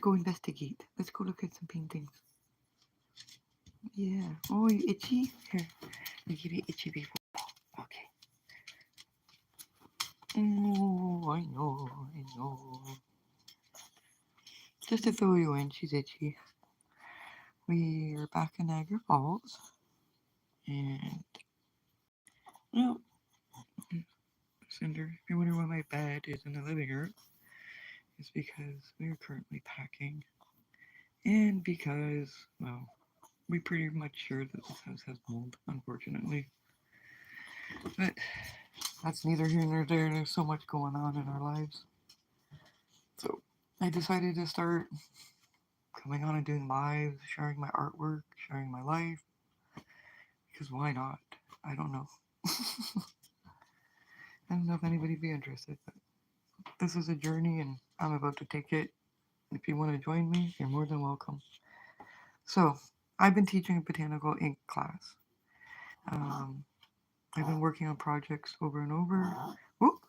go investigate. Let's go look at some paintings. Yeah. Oh, you itchy? Here, let me give you itchy before. Okay. Oh, I know, I know. Just to fill you in, she's itchy. We're back in Niagara Falls, and well, Cinder, if you wonder why my bed is in the living room, it's because we are currently packing, and because, well, we pretty much sure that this house has mold, unfortunately. But that's neither here nor there. There's so much going on in our lives. So I decided to start coming on and doing lives, sharing my artwork, sharing my life. Because why not? I don't know. I don't know if anybody'd be interested, but this is a journey and I'm about to take it. If you want to join me, you're more than welcome. So, I've been teaching a botanical ink class. Um, I've been working on projects over and over. Whoop!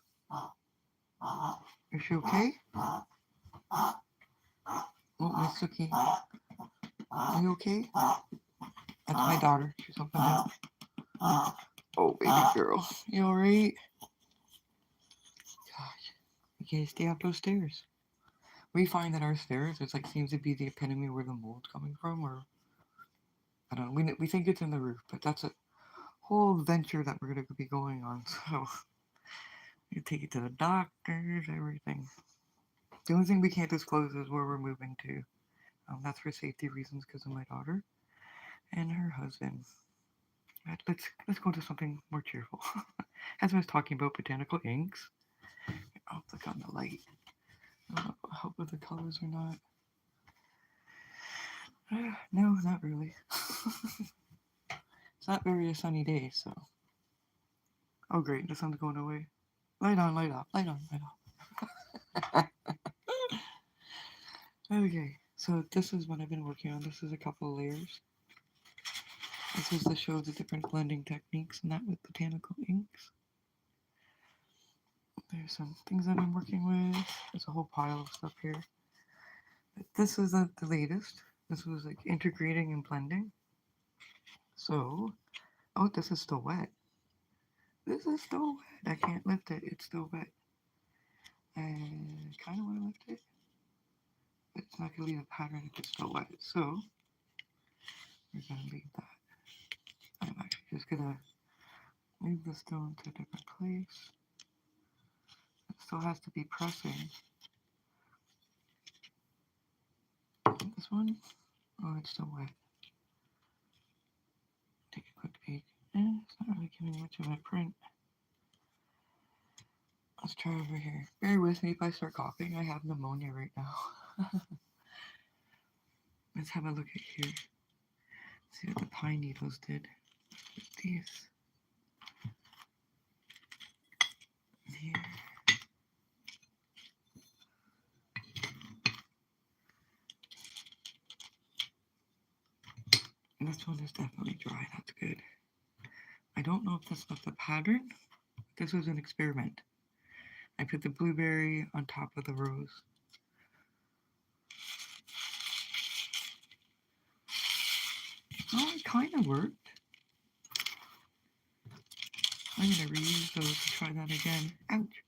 Is she okay? Oh, Miss Suki. Are you okay? That's my daughter. She's helping out. Oh, baby girl. You alright? Gosh. You can't stay up those stairs. We find that our stairs, it's like seems to be the epitome where the mold's coming from, or I don't know. We think it's in the roof, but that's a whole venture that we're going to be going on. So you take it to the doctors, everything. The only thing we can't disclose is where we're moving to. That's for safety reasons because of my daughter and her husband. Right, let's go to something more cheerful. As I was talking about botanical inks, I'll click on the light. I don't know if it'll help with the colors or not. No, not really. It's not very a sunny day, so. Oh great, the sun's going away. Light on, light off, light on, light off. Okay, so this is what I've been working on. This is a couple of layers. This is to show the different blending techniques and that with botanical inks. There's some things I've been working with. There's a whole pile of stuff here. But this is the latest. This was like integrating and blending. So, oh, this is still wet. This is still wet. I can't lift it. It's still wet. And kind of want to lift it. But it's not going to leave a pattern if it's still wet. So, we're going to leave that. I'm actually just going to move the stone to a different place. It still has to be pressing. This one, oh, it's still wet. Take a quick peek. It's not really giving much of a print. Let's try over here. Bear with me if I start coughing. I have pneumonia right now. Let's have a look at here. See what the pine needles did with these. Here. And this one is definitely dry. That's good. I don't know if this left a pattern. This was an experiment. I put the blueberry on top of the rose. Oh, it kind of worked. I'm going to reuse those to try that again. Ouch.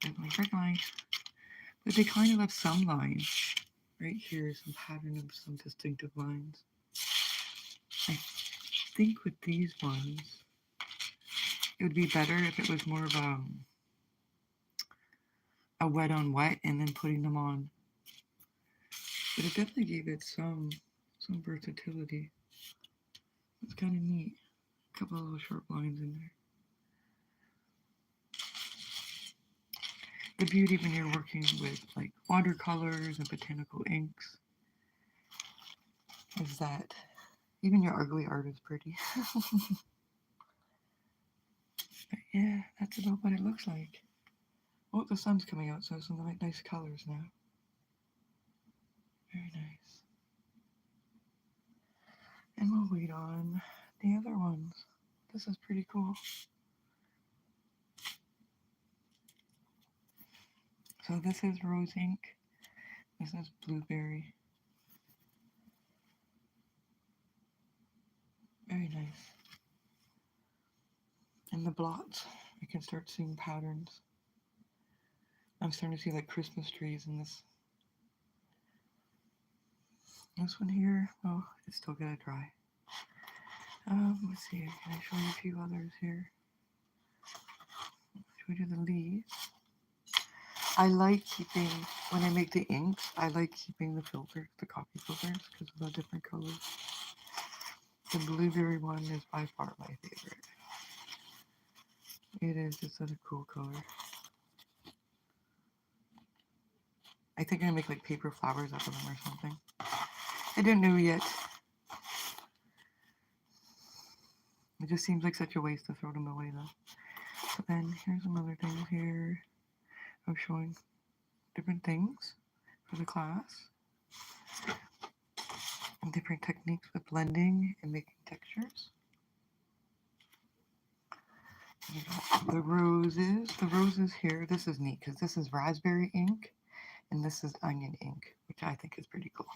Definitely. But they kind of left some lines. Right here, some pattern of some distinctive lines. I think with these ones, it would be better if it was more of a wet on wet and then putting them on. But it definitely gave it some versatility. It's kind of neat. A couple of little sharp lines in there. The beauty when you're working with like watercolors and botanical inks is that even your ugly art is pretty. But yeah, that's about what it looks like. Oh, the sun's coming out, so some nice colors now. Very nice. And we'll wait on the other ones. This is pretty cool. So this is rose ink. This is blueberry. Very nice. And the blots, I can start seeing patterns. I'm starting to see like Christmas trees in this. This one here, oh, it's still gonna dry. Let's see, can I show you a few others here? Should we do the leaves? I like keeping, when I make the inks, I like keeping the filters, the coffee filters, because of the different colors. The blueberry one is by far my favorite. It is just such a cool color. I think I'm gonna make like paper flowers out of them or something. I don't know yet. It just seems like such a waste to throw them away though. So then here's some other things here of showing different things for the class. And different techniques with blending and making textures. The roses here, this is neat because this is raspberry ink and this is onion ink, which I think is pretty cool.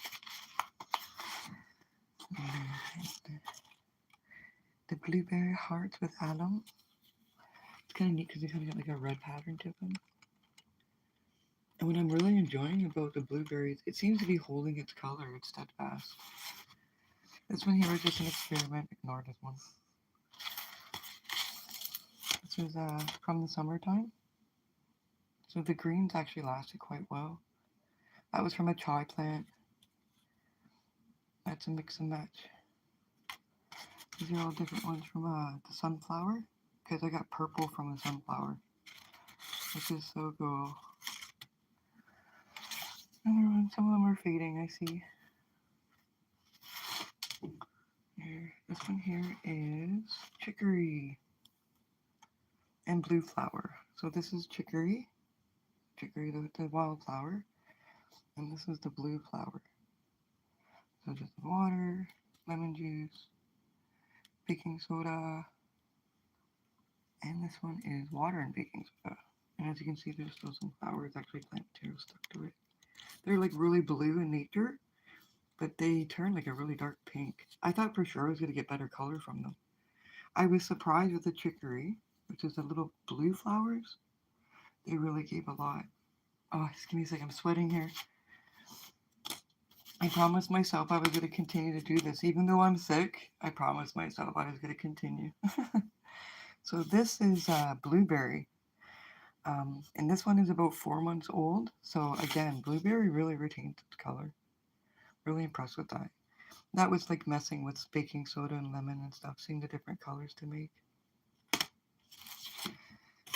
The blueberry hearts with alum. It's kind of neat because they kind of got like a red pattern to them. And what I'm really enjoying about the blueberries, it seems to be holding its color. It's steadfast. This one here was just an experiment. Ignore this one. This was from the summertime. So the greens actually lasted quite well. That was from a chai plant. That's a mix and match. These are all different ones from the sunflower. Because I got purple from the sunflower. Which is so cool. Some of them are fading, I see. Here, this one here is chicory and blue flower. So this is chicory, the wildflower, and this is the blue flower. So just water, lemon juice, baking soda, and this one is water and baking soda. And as you can see, there's still some flowers, actually plant material stuck to it. They're like really blue in nature, but they turn like a really dark pink. I thought for sure I was going to get better color from them. I was surprised with the chicory, which is the little blue flowers. They really gave a lot. Oh, just give me a second. I'm sweating here. I promised myself I was going to continue to do this. Even though I'm sick, I promised myself I was going to continue. So this is blueberry. And this one is about 4 months old. So again, blueberry really retains its color. Really impressed with that. That was like messing with baking soda and lemon and stuff, seeing the different colors to make.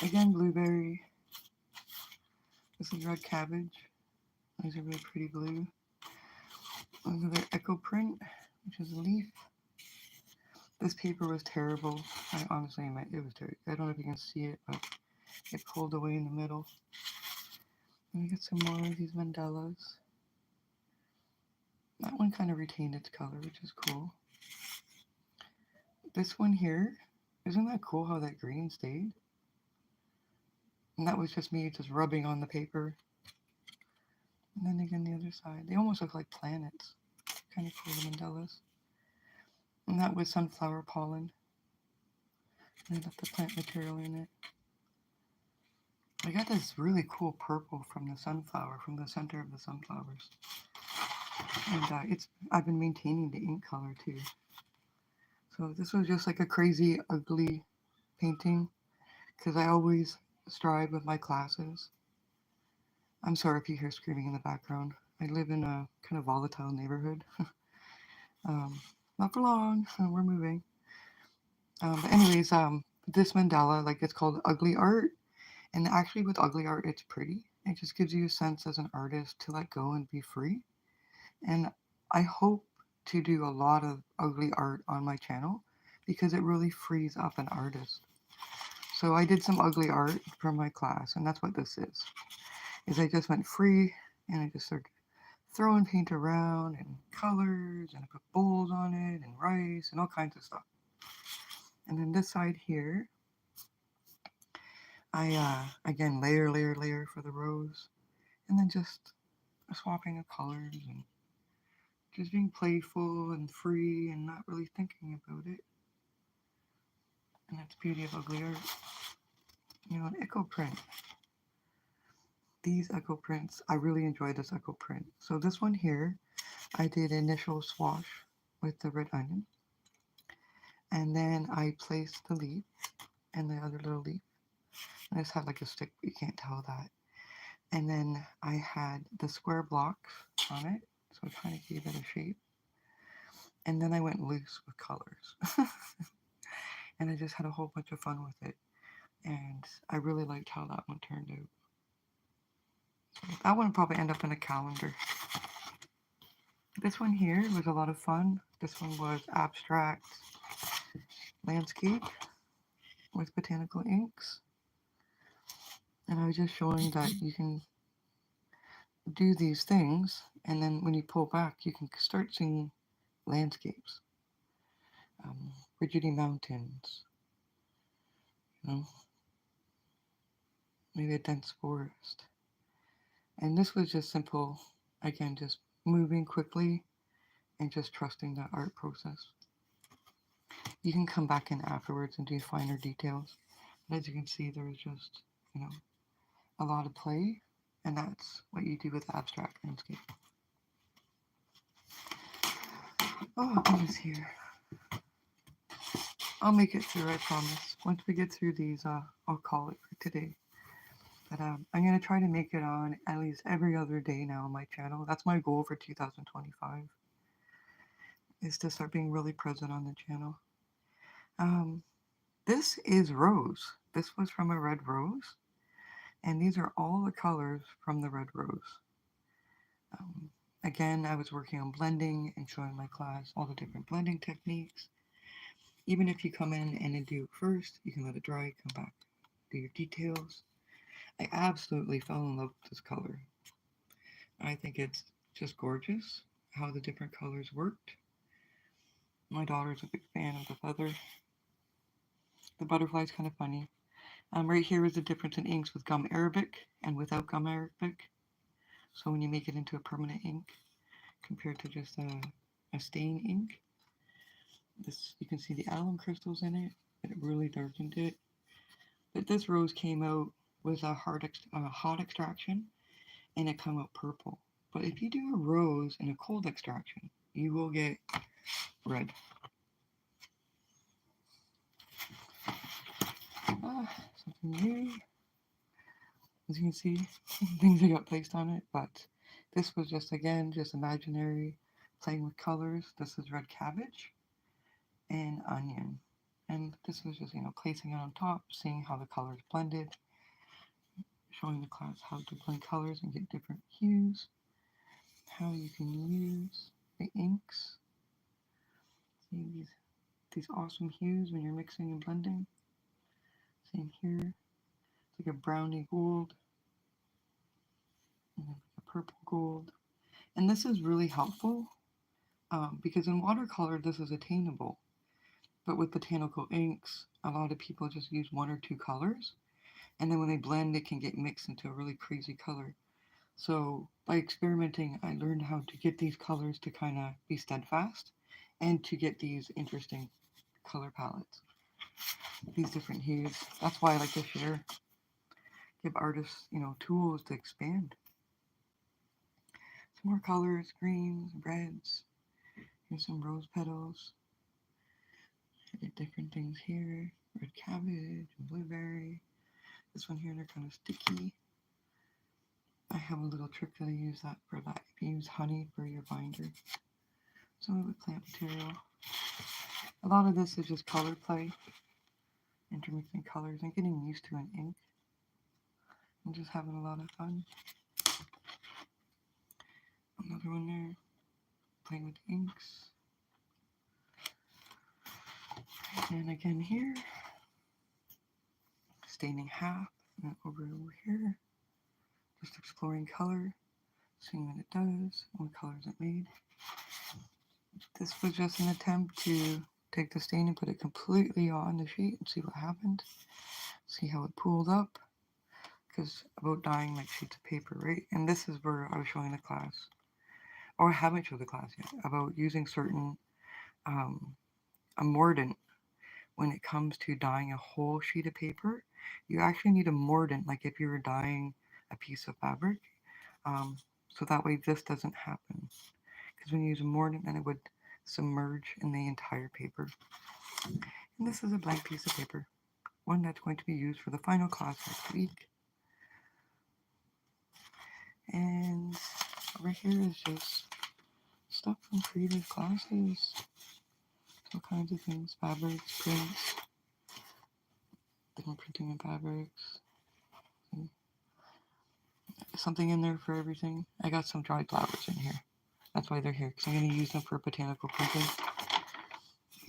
Again, blueberry. This is red cabbage. These are really pretty blue. Another echo print, which is a leaf. This paper was terrible. I honestly admit it was terrible. I don't know if you can see it, but it pulled away in the middle. And we get some more of these mandalas. That one kind of retained its color, which is cool. This one here, isn't that cool how that green stayed? And that was just me just rubbing on the paper. And then again the other side. They almost look like planets. Kind of cool, the mandalas. And that was sunflower pollen. And I left the plant material in it. I got this really cool purple from the sunflower, from the center of the sunflowers. And I've been maintaining the ink color too. So this was just like a crazy, ugly painting because I always strive with my classes. I'm sorry if you hear screaming in the background. I live in a kind of volatile neighborhood. Not for long, we're moving. But anyways, this mandala, like it's called ugly art. And actually with ugly art, it's pretty. It just gives you a sense as an artist to let go and be free. And I hope to do a lot of ugly art on my channel because it really frees up an artist. So I did some ugly art for my class, and that's what this is I just went free and I just started throwing paint around and colors and I put bowls on it and rice and all kinds of stuff. And then this side here, I again layer for the rose. and then just swapping of colors and just being playful and free and not really thinking about it. And that's the beauty of ugly art. An echo print. These echo prints, I really enjoy this echo print. So this one here, I did initial swash with the red onion. And then I placed the leaf and the other little leaf. I just had like a stick, but you can't tell that. And then I had the square blocks on it, so I kind of gave it a shape. And then I went loose with colors. And I just had a whole bunch of fun with it. And I really liked how that one turned out. So that one will probably end up in a calendar. This one here was a lot of fun. This one was abstract landscape with botanical inks. And I was just showing that you can do these things, and then when you pull back, you can start seeing landscapes, rigidity mountains, you know, maybe a dense forest. And this was just simple, again, just moving quickly and just trusting the art process. You can come back in afterwards and do finer details. But as you can see, there was just, a lot of play, and that's what you do with abstract landscape. Oh, goodness here. I'll make it through, I promise. Once we get through these, I'll call it for today. But I'm going to try to make it on at least every other day now on my channel. That's my goal for 2025, is to start being really present on the channel. This is rose. This was from a red rose. And these are all the colors from the red rose. Again, I was working on blending and showing my class all the different blending techniques. Even if you come in and do it first, you can let it dry, come back, do your details. I absolutely fell in love with this color. I think it's just gorgeous how the different colors worked. My daughter's a big fan of the feather. The butterfly's kind of funny. Right here is the difference in inks with gum arabic and without gum arabic. So when you make it into a permanent ink compared to just a stain ink, this, you can see the alum crystals in it, and it really darkened it. But this rose came out with a hot extraction, and it come out purple. But if you do a rose in a cold extraction, you will get red. Something new. As you can see, things that got placed on it, but this was just, again, just imaginary, playing with colors. This is red cabbage and onion. And this was just, placing it on top, seeing how the colors blended, showing the class how to blend colors and get different hues, how you can use the inks. See these awesome hues when you're mixing and blending. Same here. It's like a brownie gold, and a purple gold. And this is really helpful because in watercolor, this is attainable. But with botanical inks, a lot of people just use one or two colors. And then when they blend, it can get mixed into a really crazy color. So by experimenting, I learned how to get these colors to kind of be steadfast and to get these interesting color palettes, these different hues. That's why I like to share, give artists, tools to expand. Some more colors, greens, reds. Here's some rose petals. Different things here. Red cabbage and blueberry. This one here, they're kind of sticky. I have a little trick that I use that for that. If you use honey for your binder. Some of the plant material. A lot of this is just color play. Intermixing colors and getting used to an ink. And just having a lot of fun. Another one there. Playing with inks. And again here. Staining half. And over here. Just exploring color. Seeing what it does. What colors it made. This was just an attempt to take the stain and put it completely on the sheet and see what happened. See how it pooled up. because about dyeing like sheets of paper, right? And this is where I was showing the class, or I haven't showed the class yet, about using certain um, a mordant when it comes to dyeing a whole sheet of paper. You actually need a mordant, like if you were dyeing a piece of fabric, um, so that way this doesn't happen. Because when you use a mordant, then it would submerge in the entire paper. And this is a blank piece of paper, one that's going to be used for the final class next week. And over here is just stuff from previous classes. All kinds of things, fabrics, prints, different printing and fabrics. And something in there for everything. I got some dried flowers in here. That's why they're here, because I'm going to use them for botanical printing.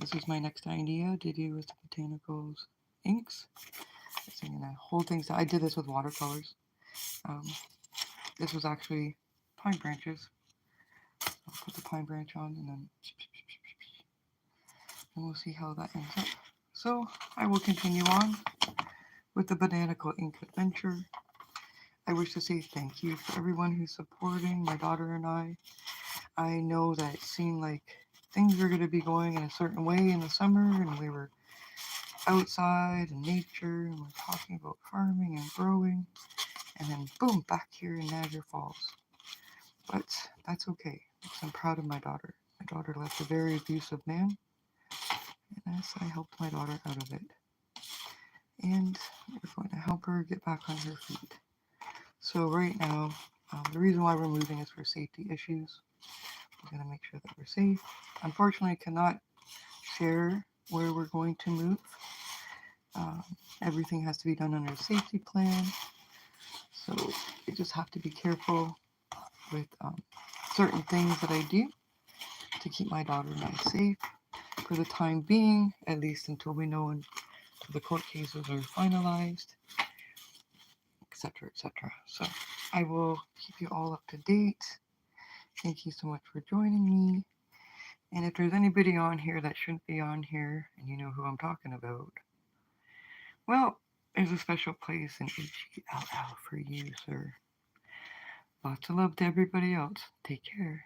This is my next idea to do with the botanicals inks. So I'm going to hold things down. I did this with watercolors. Um, this was actually pine branches. I'll put the pine branch on and we'll see how that ends up. So I will continue on with the botanical ink adventure. I wish to say thank you for everyone who's supporting my daughter and I. I know that it seemed like things were going to be going in a certain way in the summer, and we were outside in nature, and we're talking about farming and growing, and then boom, back here in Niagara Falls. But that's okay, because I'm proud of my daughter. My daughter left a very abusive man, and as I helped my daughter out of it. And we're going to help her get back on her feet. So right now, the reason why we're moving is for safety issues. We're going to make sure that we're safe. Unfortunately, I cannot share where we're going to move. Everything has to be done under a safety plan. So you just have to be careful with certain things that I do to keep my daughter and I safe for the time being, at least until we know until the court cases are finalized, etc., etc. So I will keep you all up to date. Thank you so much for joining me. And if there's anybody on here that shouldn't be on here, and you know who I'm talking about, well, there's a special place in HELL for you, sir. Lots of love to everybody else. Take care.